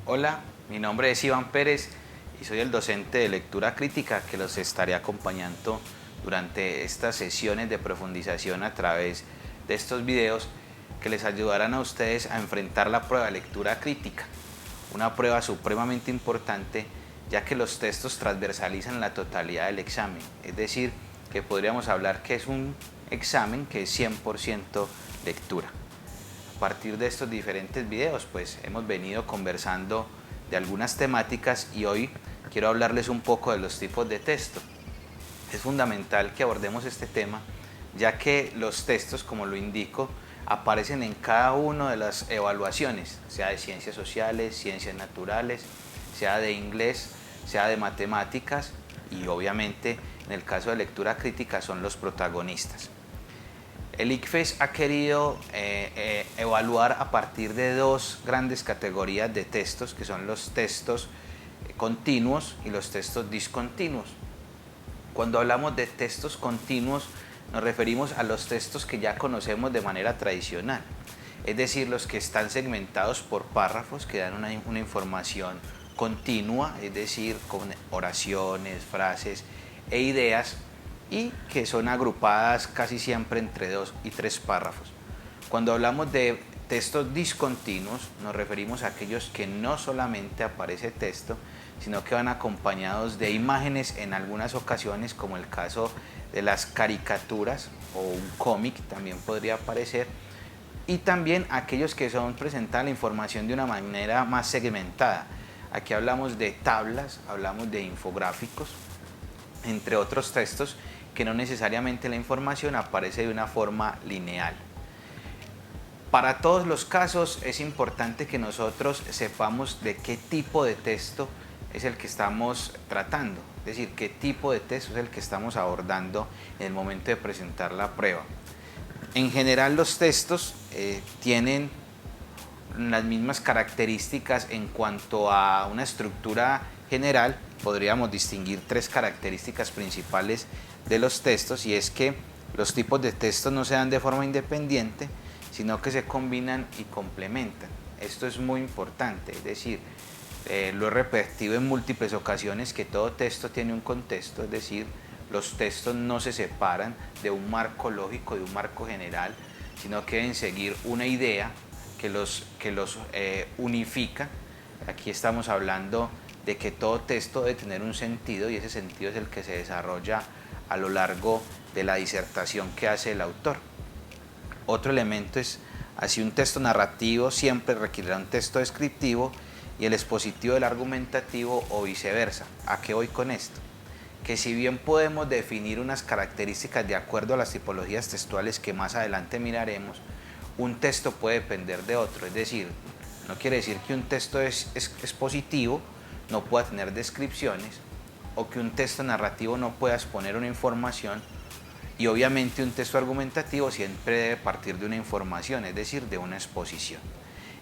Hola, mi nombre es Iván Pérez y soy el docente de lectura crítica que los estaré acompañando durante estas sesiones de profundización a través de estos videos que les ayudarán a ustedes a enfrentar la prueba de lectura crítica, una prueba supremamente importante ya que los textos transversalizan la totalidad del examen, es decir, que podríamos hablar que es un examen que es 100% lectura. A partir de estos diferentes videos pues hemos venido conversando de algunas temáticas y hoy quiero hablarles un poco de los tipos de texto. Es fundamental que abordemos este tema ya que los textos, como lo indico, aparecen en cada una de las evaluaciones, sea de ciencias sociales, ciencias naturales, sea de inglés, sea de matemáticas y obviamente en el caso de lectura crítica son los protagonistas. El ICFES ha querido evaluar a partir de dos grandes categorías de textos, que son los textos continuos y los textos discontinuos. Cuando hablamos de textos continuos, nos referimos a los textos que ya conocemos de manera tradicional, es decir, los que están segmentados por párrafos, que dan una información continua, es decir, con oraciones, frases e ideas, y que son agrupadas casi siempre entre 2 y 3 párrafos. Cuando hablamos de textos discontinuos, nos referimos a aquellos que no solamente aparece texto, sino que van acompañados de imágenes en algunas ocasiones, como el caso de las caricaturas o un cómic también podría aparecer, y también aquellos que son presentadas la información de una manera más segmentada. Aquí hablamos de tablas, hablamos de infográficos, entre otros textos que no necesariamente la información aparece de una forma lineal. Para todos los casos es importante que nosotros sepamos de qué tipo de texto es el que estamos tratando, es decir, qué tipo de texto es el que estamos abordando en el momento de presentar la prueba. En general los textos tienen las mismas características en cuanto a una estructura general. Podríamos distinguir 3 características principales de los textos, y es que los tipos de textos no se dan de forma independiente, sino que se combinan y complementan. Esto es muy importante, es decir, lo he repetido en múltiples ocasiones que todo texto tiene un contexto, es decir, los textos no se separan de un marco lógico, de un marco general, sino que deben seguir una idea que los unifica. Aquí estamos hablando de que todo texto debe tener un sentido, y ese sentido es el que se desarrolla a lo largo de la disertación que hace el autor. Otro elemento es, así un texto narrativo siempre requerirá un texto descriptivo y el expositivo el argumentativo, o viceversa. ¿A qué voy con esto? Que si bien podemos definir unas características de acuerdo a las tipologías textuales que más adelante miraremos, un texto puede depender de otro, es decir, no quiere decir que un texto expositivo no pueda tener descripciones, o que un texto narrativo no pueda exponer una información, y obviamente un texto argumentativo siempre debe partir de una información, es decir, de una exposición.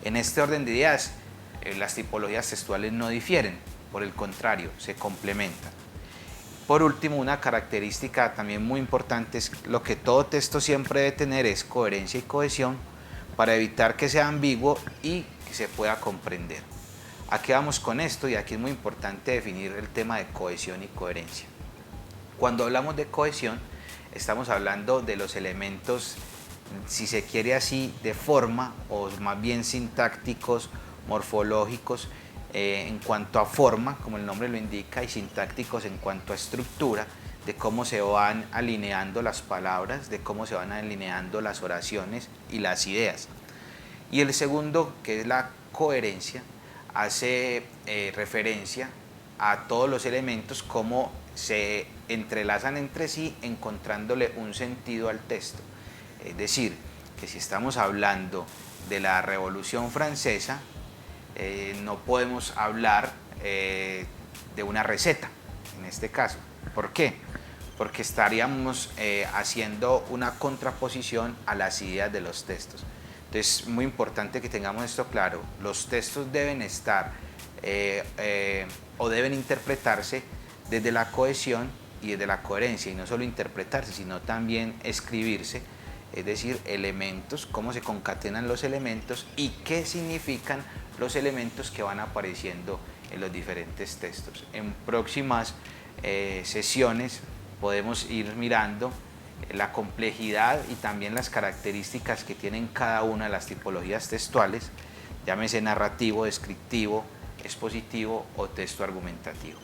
En este orden de ideas, las tipologías textuales no difieren, por el contrario, se complementan. Por último, una característica también muy importante es lo que todo texto siempre debe tener, es coherencia y cohesión, para evitar que sea ambiguo y que se pueda comprender. ¿A qué vamos con esto? Y aquí es muy importante definir el tema de cohesión y coherencia. Cuando hablamos de cohesión, estamos hablando de los elementos, si se quiere así, de forma, o más bien sintácticos, morfológicos, en cuanto a forma, como el nombre lo indica, y sintácticos en cuanto a estructura, de cómo se van alineando las palabras, de cómo se van alineando las oraciones y las ideas. Y el segundo, que es la coherencia, hace referencia a todos los elementos, cómo se entrelazan entre sí, encontrándole un sentido al texto. Es decir, que si estamos hablando de la Revolución Francesa, no podemos hablar de una receta, en este caso. ¿Por qué? Porque estaríamos haciendo una contraposición a las ideas de los textos. Entonces es muy importante que tengamos esto claro. Los textos deben estar o deben interpretarse desde la cohesión y desde la coherencia, y no solo interpretarse, sino también escribirse, es decir, elementos, cómo se concatenan los elementos y qué significan los elementos que van apareciendo en los diferentes textos. En próximas sesiones podemos ir mirando la complejidad y también las características que tienen cada una de las tipologías textuales, llámese narrativo, descriptivo, expositivo o texto argumentativo.